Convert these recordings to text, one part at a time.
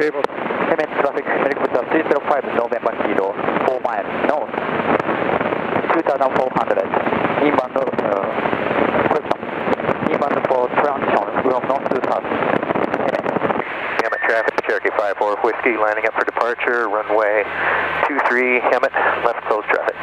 Cable. Hemet traffic, Helicopter 305 November Kilo, 4 miles north, 2,400. Inbound, correction. Inbound for transition from north to south. Hemet traffic, Cherokee 54 Whiskey, landing up for departure, runway 23, Hemet, left close traffic.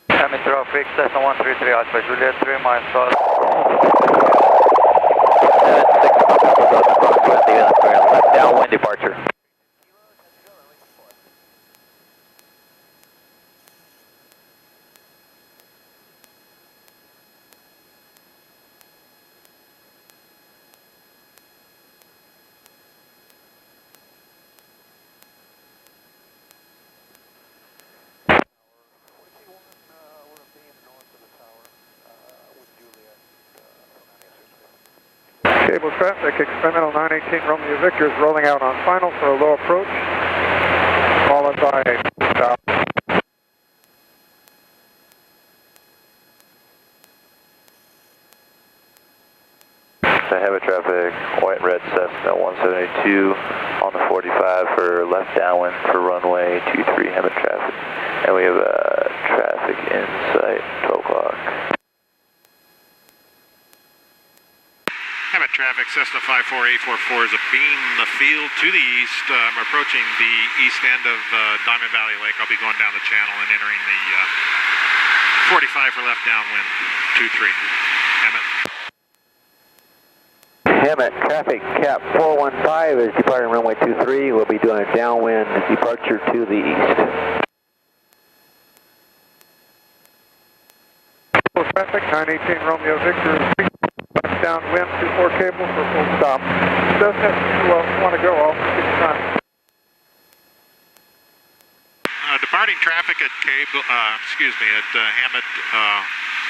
Hemet traffic, Cessna 133 Alpha Juliet, 3 miles south. 76 left downwind departure. Cable traffic, experimental 918 Romeo Victor is rolling out on final for a low approach, followed by a stop. The Hemet traffic, white red Cessna 172 on the 45 for left downwind for runway 23 Hemet traffic. And we have traffic in sight, 12 o'clock. Hemet traffic, Cessna 54844 is abeam the field to the east. I'm approaching the east end of Diamond Valley Lake. I'll be going down the channel and entering the 45 for left downwind, 23. Hemet. Hemet traffic, Cap 415 is departing runway 23. We'll be doing a downwind departure to the east. Cable traffic, 918 Romeo Victor is downwind 24 cable for full stop. Cessna, if you want to go, I'll get you time. Departing traffic at Hemet.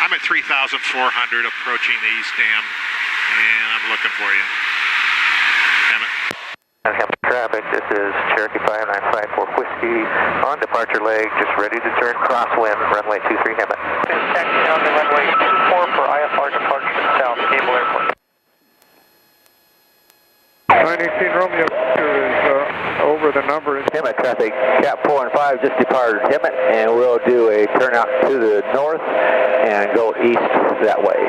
I'm at 3,400 approaching the east dam, and I'm looking for you. Hemet. Hemet traffic, this is Cherokee 5954 Whiskey on departure leg, just ready to turn crosswind, runway 23 Hemet. Taxi down to runway 24 for IFR departure south, Cable Airport. 918 Romeo Victor is over the number. Hemet traffic, Cap 4 and 5 just departed Hemet, and we'll do a turnout to the north and go east that way.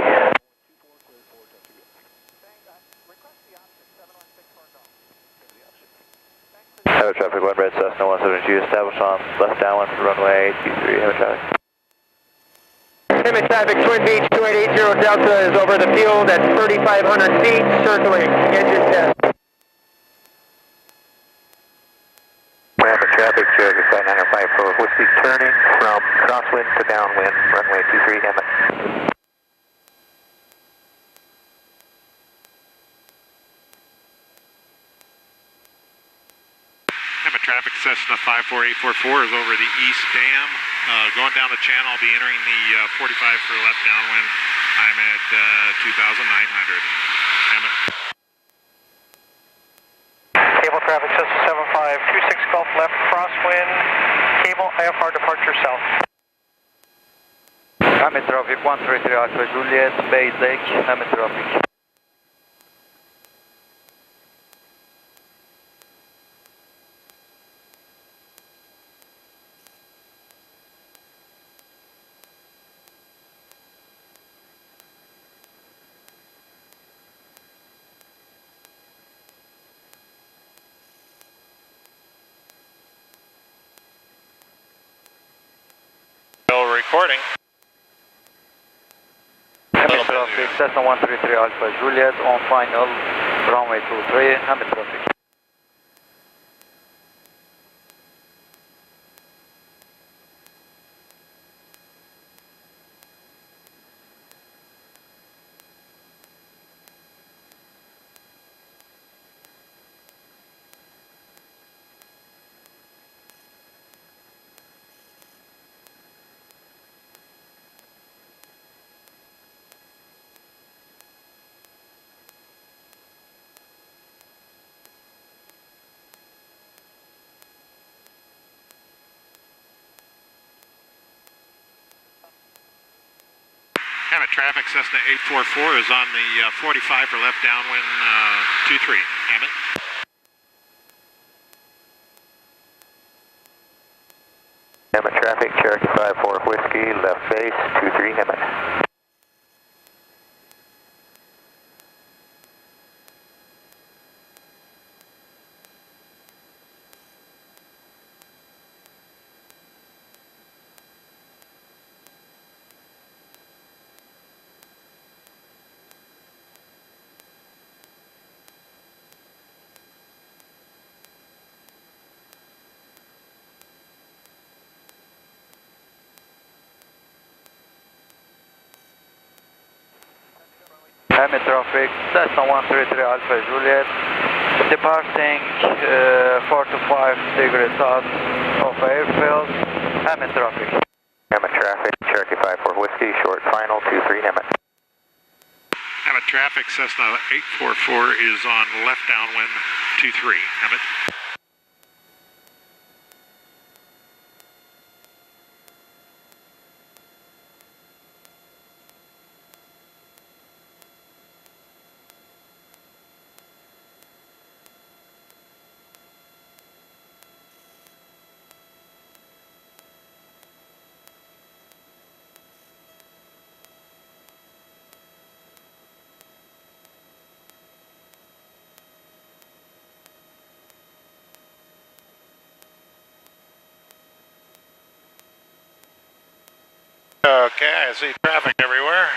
Hemet traffic, one red Cessna 172 established on left downwind for runway 23 Hemet traffic. Hemet traffic, Twin Beach 2880 Delta is over the field at 3,500 feet, circling, engine test. Hemet traffic, Cherokee 5954 Whiskey, turning from crosswind to downwind, runway 23 Hemet. Hemet traffic, Cessna 54844 is over the east dam. Going down the channel, I'll be entering the 45 for left downwind. I'm at 2,900. Hemet. Cable traffic, Cessna 7526 Gulf left, crosswind, cable, IFR departure south. Hemet traffic, 133 Alpha Juliet, Bay Lake, Hemet traffic. Recording. Hemet traffic, Cessna 133 Alpha Juliet on final, runway 23, Hemet traffic. Hemet traffic, Cessna 844 is on the 45 for left downwind, 23. Hemet. Hemet traffic, Cherokee 54 Whiskey, left base, 23 Hemet. Hemet traffic, Cessna 133 Alpha Juliet, departing 4 to 5 degrees south of airfield, Hemet traffic. Hemet traffic, Cherokee 54 Whiskey, short final, 23 Hemet. Hemet traffic, Cessna 844 is on left downwind, 23, Hemet. Okay, I see traffic everywhere.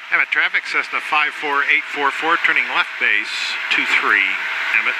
Hemet traffic, Cessna 54844, turning left base, 23, Hemet.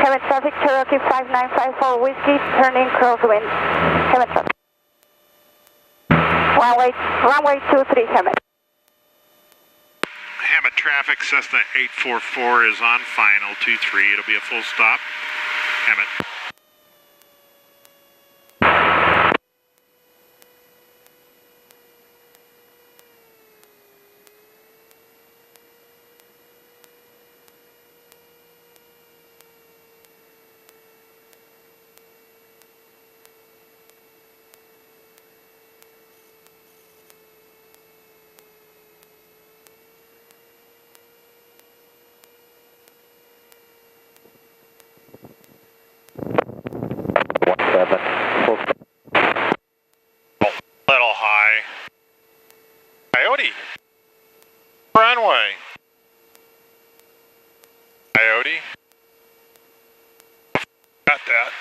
Hemet traffic, Cherokee 5954 Whiskey, turning crosswind. Hemet traffic. Runway 23, Hemet. Hemet traffic, Cessna 844 is on final, 23. It'll be a full stop. Hemet. Little high. Coyote. Runway. Coyote. Got that.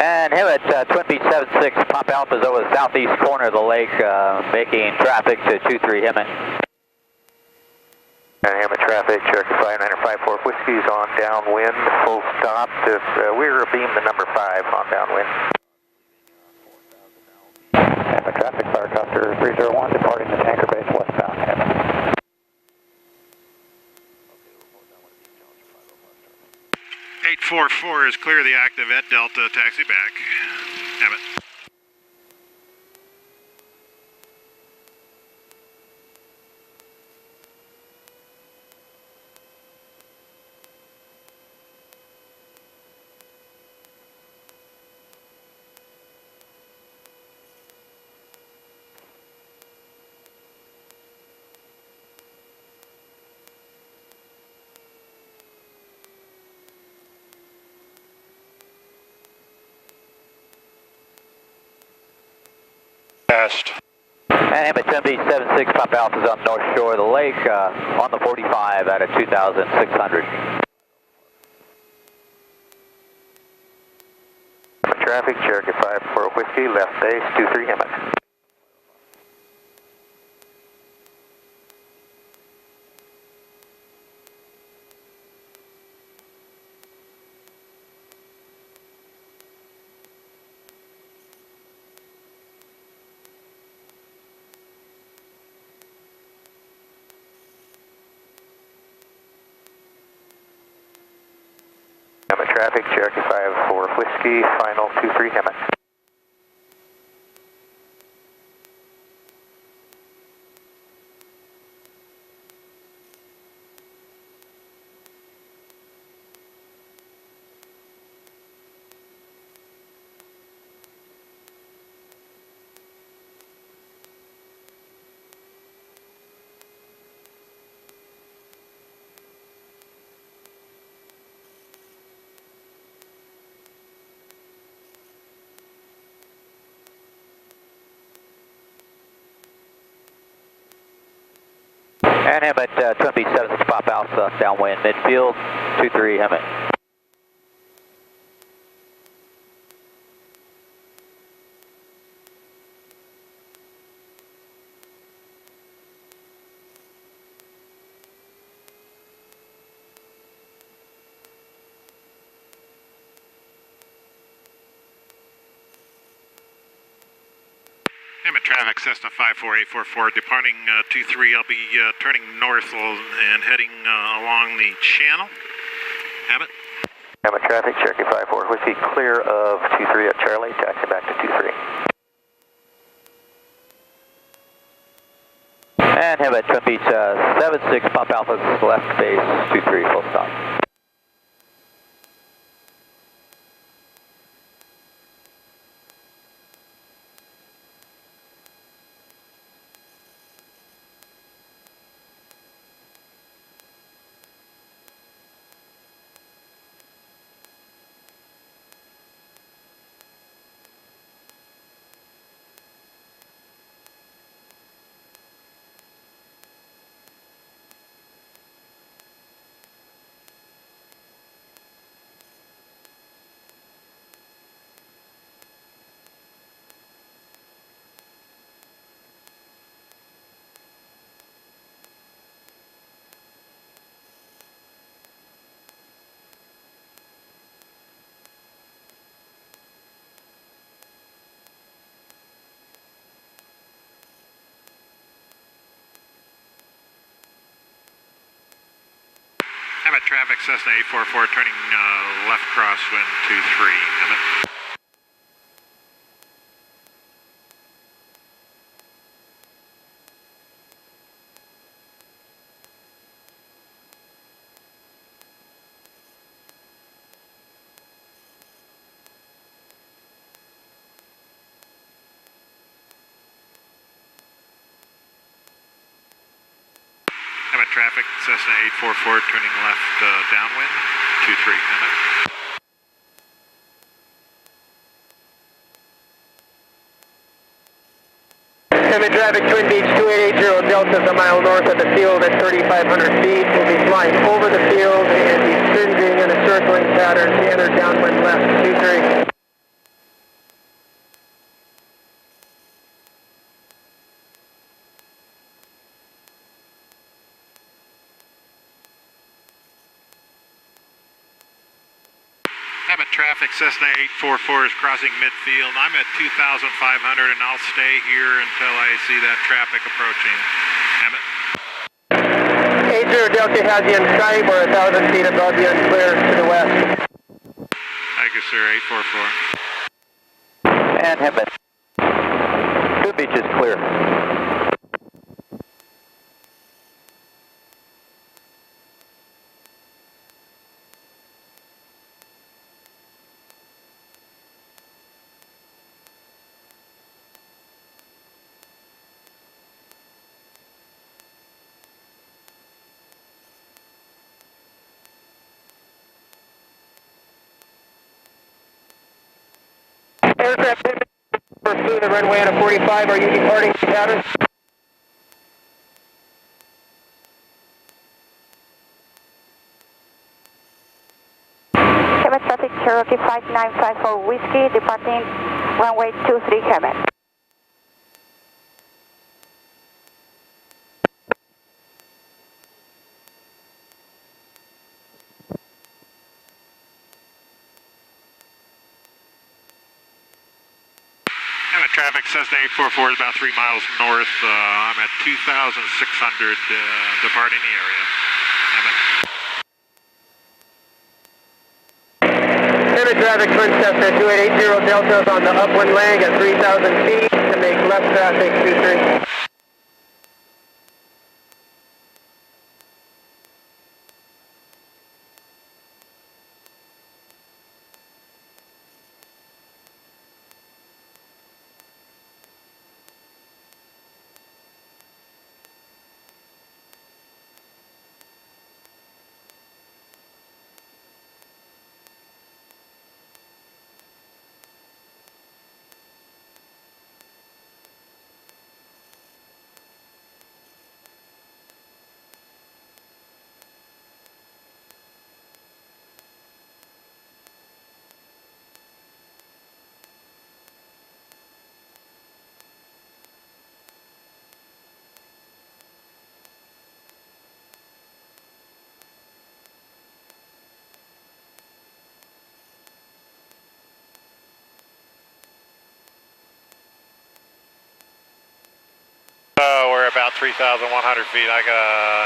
And Hemet, Twin Beach 76, Pop Alpha is over the southeast corner of the lake, making traffic to 23 Hemet. And Hemet traffic, Cherokee 5954 Whiskey is on downwind, full stop. We're beam the number 5 on downwind. Hemet traffic, Firecopter 301, departing the tanker base westbound. Hemet. 844 is clear of the active at Delta, taxi back. Hemet. Passed. And Hemet 10 Beach 76, Pop Alpha is on the north shore of the lake on the 45 at a 2,600. Traffic, Cherokee 54 Whiskey, left base, 23 Hemet. Hemet traffic, Cherokee 54 Whiskey, final 23 Hemet. And Hemet 10 Beach 76, Pop Alpha downwind midfield, 23 Hemet. Hemet traffic, Cessna 54844, departing 23. I'll be turning north and heading along the channel. Hemet. Hemet traffic, Cherokee 54 Whiskey, clear of 23 at Charlie, taxi back to 23. And Hemet 10 Beach 76, Pop Alpha left base, 23, full stop. Hemet traffic, Cessna 844, turning left crosswind 23. Hemet. Hemet traffic, Cessna 844, turning left downwind, 23 Hemet. Hemet traffic, Twin Beach 2880 Delta is a mile north of the field at 3,500 feet. We'll be flying over the field and descending in a circling pattern to enter downwind left, 23. Hemet traffic, Cessna 844 is crossing midfield. I'm at 2,500 and I'll stay here until I see that traffic approaching. Hemet. 80 Delta has you in sight. We're 1,000 feet above you and clear to the west. Thank you, sir, 844. And Hemet 2 Beach is clear. Aircraft for food. the runway on a 45. Are you departing pattern? Hemet traffic, Cherokee 5954 Whiskey, departing runway 23 Hemet. Hemet traffic, Cessna 844 is about 3 miles north. I'm at 2,600 departing the area. Hemet. Hemet traffic, Twin Cessna 2880 Delta is on the upwind leg at 3,000 feet to make left traffic 23. We're about 3,100 feet. I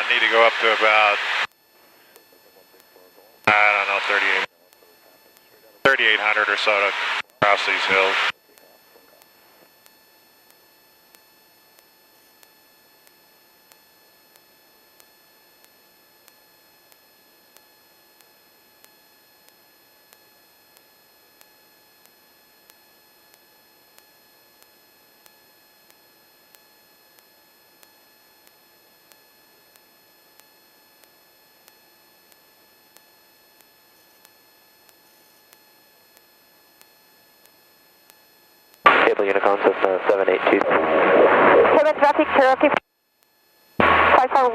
need to go up to about, I don't know, 3,800 or so to cross these hills. Cable Unicon Cessna 782. Hemet traffic, Cherokee 54.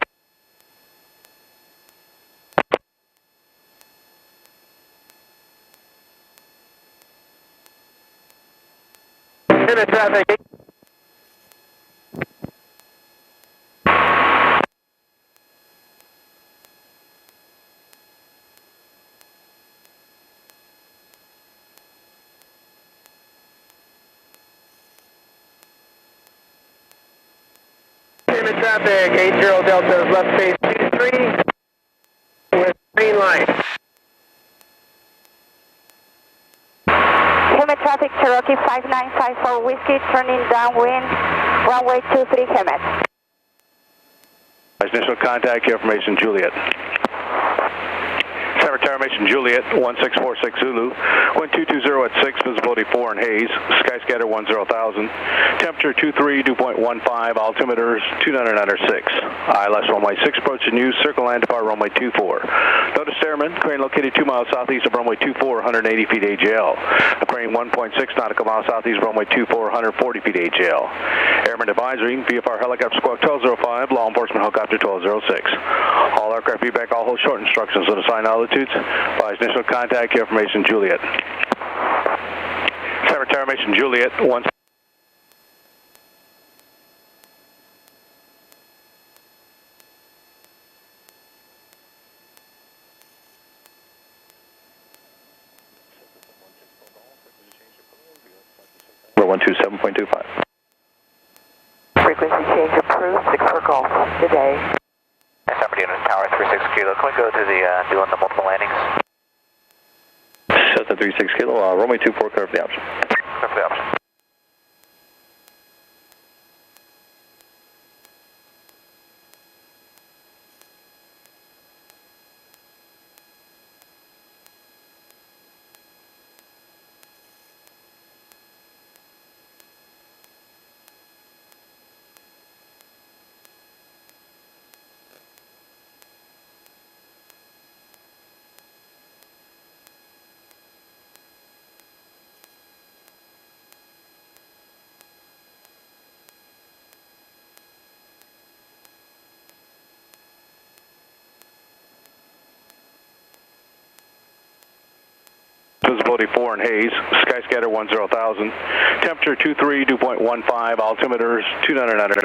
Hemet traffic. Hemet traffic, 80 Delta is left base 23 with green light. Hemet traffic, Cherokee 5954 Whiskey, turning downwind, runway 23 Hemet. Initial contact information, Juliet. Information Juliet, 1646 Zulu, wind 220 at 6, visibility 4 and haze, skyscatter 10,000, temperature 23, dew point 15, altimeter 296. ILS runway 6 approaching you, circle land depart runway 24. Notice airman, crane located 2 miles southeast of runway 24, 180 feet AJL. A crane 1.6 nautical miles southeast of runway 24, 140 feet AJL. Airman advisory, VFR helicopter squawk 1205, law enforcement helicopter 1206. All aircraft feedback, all hold short instructions on assigned altitudes. By initial contact information, Juliet. Information Juliet, 1. Number 127.25. Frequency change approved, 6 for golf today. Somebody in tower 36 kilo. Can we go to the doing the multiple landings? Cessna 36 kilo, runway 24, clear for the option. Clear for the option. visibility 4 and haze, Skyscatter 10,000, temperature 23, dew point 15, altimeter 299.